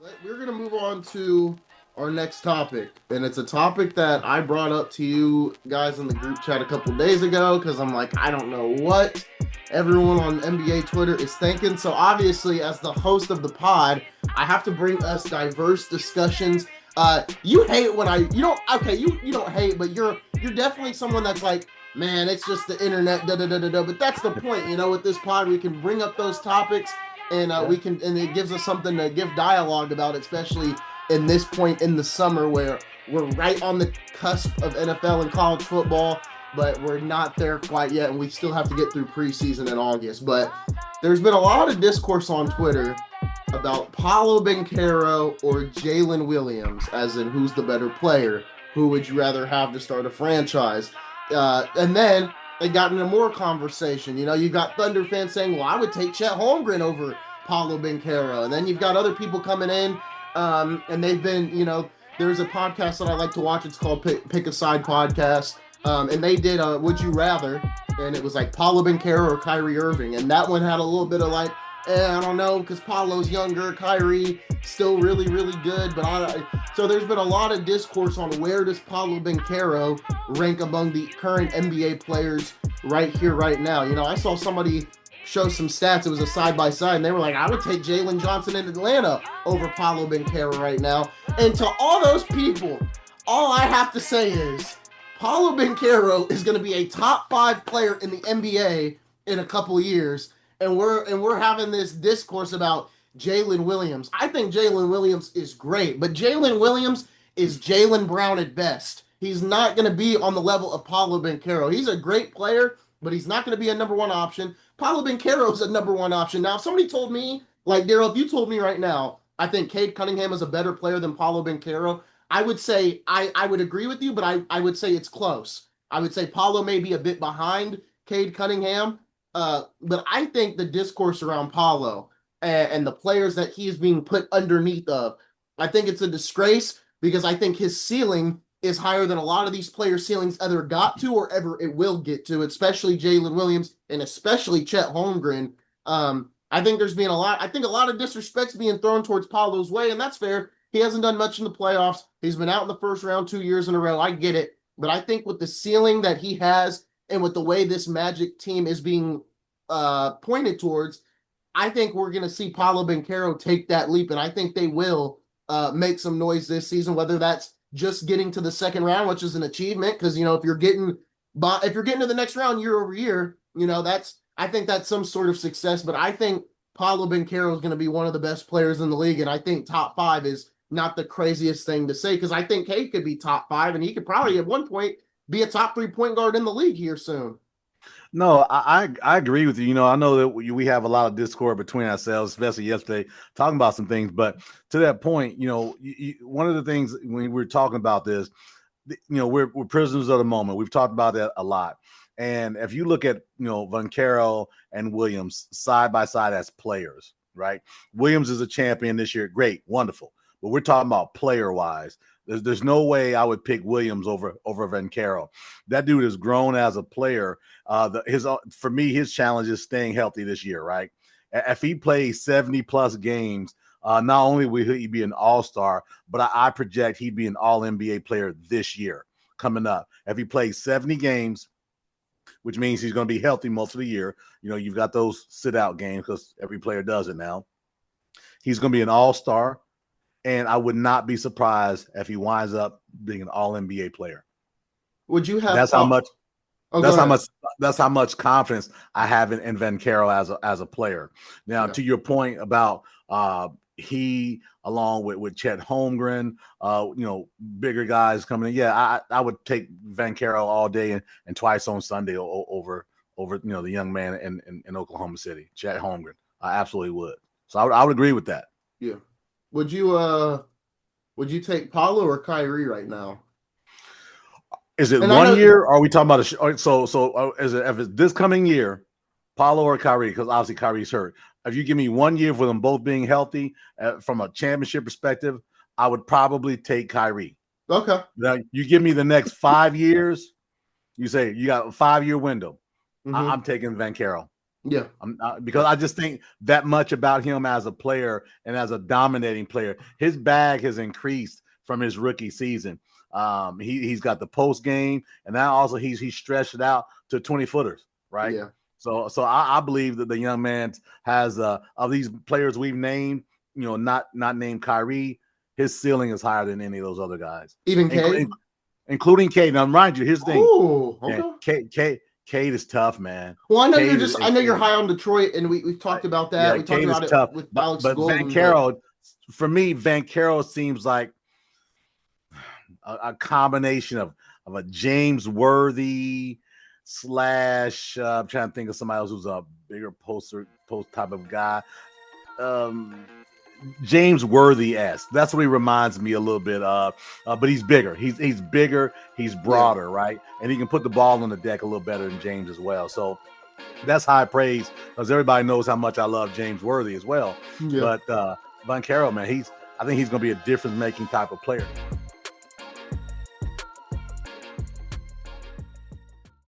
We're going to move on to our next topic. And it's a topic that I brought up to you guys in the group chat a couple days ago because I'm like, I don't know what everyone on NBA Twitter is thinking. So obviously, as the host of the pod, I have to bring us diverse discussions. You hate when you don't, okay, you don't hate, but you're definitely someone that's like, man, it's just the internet, da da da da da. But that's the point, with this pod, we can bring up those topics and Yeah. we can, and it gives us something to give dialogue about, especially in this point in the summer where we're right on the cusp of NFL and college football, but we're not there quite yet, and we still have to get through preseason in August. But there's been a lot of discourse on Twitter about Paolo Banchero or Jalen Williams, as in who's the better player. Who would you rather have to start a franchise? And then they got into more conversation. You got Thunder fans saying, well, I would take Chet Holmgren over Paolo Banchero. And then you've got other people coming in, and they've been, there's a podcast that I like to watch. It's called Pick a Side Podcast. And they did Would You Rather, and it was like Paolo Banchero or Kyrie Irving. And that one had a little bit of like, I don't know, because Paulo's younger, Kyrie still really, really good. But so there's been a lot of discourse on where does Paolo Banchero rank among the current NBA players right here, right now. I saw somebody show some stats. It was a side-by-side, and they were like, I would take Jalen Johnson in Atlanta over Paolo Banchero right now. And to all those people, all I have to say is Paolo Banchero is going to be a top 5 player in the NBA in a couple years. And we're having this discourse about Jalen Williams. I think Jalen Williams is great, but Jalen Williams is Jaylen Brown at best. He's not going to be on the level of Paolo Banchero. He's a great player, but he's not going to be a number one option. Paolo Banchero is a number one option. Now, if somebody told me, like Daryl, if you told me right now, I think Cade Cunningham is a better player than Paolo Banchero, I would say I would agree with you, but I would say it's close. I would say Paolo may be a bit behind Cade Cunningham. But I think the discourse around Paulo and the players that he is being put underneath of, I think it's a disgrace because I think his ceiling is higher than a lot of these players' ceilings ever got to or ever it will get to, especially Jalen Williams and especially Chet Holmgren. I think there's been a lot of disrespect's being thrown towards Paulo's way, and that's fair. He hasn't done much in the playoffs. He's been out in the first round 2 years in a row. I get it. But I think with the ceiling that he has and with the way this Magic team is being pointed towards, I think we're going to see Paolo Banchero take that leap, and I think they will make some noise this season, whether that's just getting to the second round, which is an achievement, because if you're getting to the next round year over year, I think that's some sort of success. But I think Paolo Banchero is going to be one of the best players in the league, and I think top 5 is not the craziest thing to say, because I think Cade could be top 5, and he could probably at one point be a top 3 point guard in the league here soon. No, I agree with you. I know that we have a lot of discord between ourselves, especially yesterday, talking about some things. But to that point, one of the things when we're talking about this, we're prisoners of the moment. We've talked about that a lot. And if you look at, Banchero and Williams side by side as players, right? Williams is a champion this year. Great, wonderful. But we're talking about player wise. There's no way I would pick Williams over Banchero. That dude has grown as a player. For me, his challenge is staying healthy this year, right? If he plays 70 plus games, not only will he be an all-star, but I project he'd be an all-NBA player this year coming up. If he plays 70 games, which means he's going to be healthy most of the year. You've got those sit-out games because every player does it now. He's going to be an all-star. And I would not be surprised if he winds up being an all-NBA player. Would you have? That's how much. That's how much confidence I have in Banchero as a player. Now, to your point about he along with Chet Holmgren, bigger guys coming in. Yeah, I would take Banchero all day and twice on Sunday over the young man in Oklahoma City, Chet Holmgren. I absolutely would. So I would agree with that. Yeah. Would you take Paolo or Kyrie right now? Is it 1 year? Or are we talking about is it if it's this coming year, Paolo or Kyrie? Because obviously Kyrie's hurt. If you give me 1 year for them both being healthy from a championship perspective, I would probably take Kyrie. Okay. Now you give me the next 5 years. You say you got a 5-year window. Mm-hmm. I'm taking Banchero. Yeah. Because I just think that much about him as a player and as a dominating player. His bag has increased from his rookie season. He's got the post game, and now also he's stretched it out to 20-footers, right? Yeah. So I believe that the young man has of these players we've named, not named Kyrie, his ceiling is higher than any of those other guys. Even Cade? Including Cade. Now, mind you, here's the thing. Oh, okay. Yeah, Cade is tough, man. Well, I know I know you're high on Detroit, and we've talked about that. Yeah, we talked about tough. it with Alex but Golden. Banchero, for me, Banchero seems like a combination of a James Worthy / I'm trying to think of somebody else who's a bigger post type of guy. James Worthy-esque. That's what he reminds me a little bit of. But he's bigger. He's bigger. He's broader, right? And he can put the ball on the deck a little better than James as well. So that's high praise because everybody knows how much I love James Worthy as well. Yeah. But Banchero, man, I think he's going to be a difference-making type of player.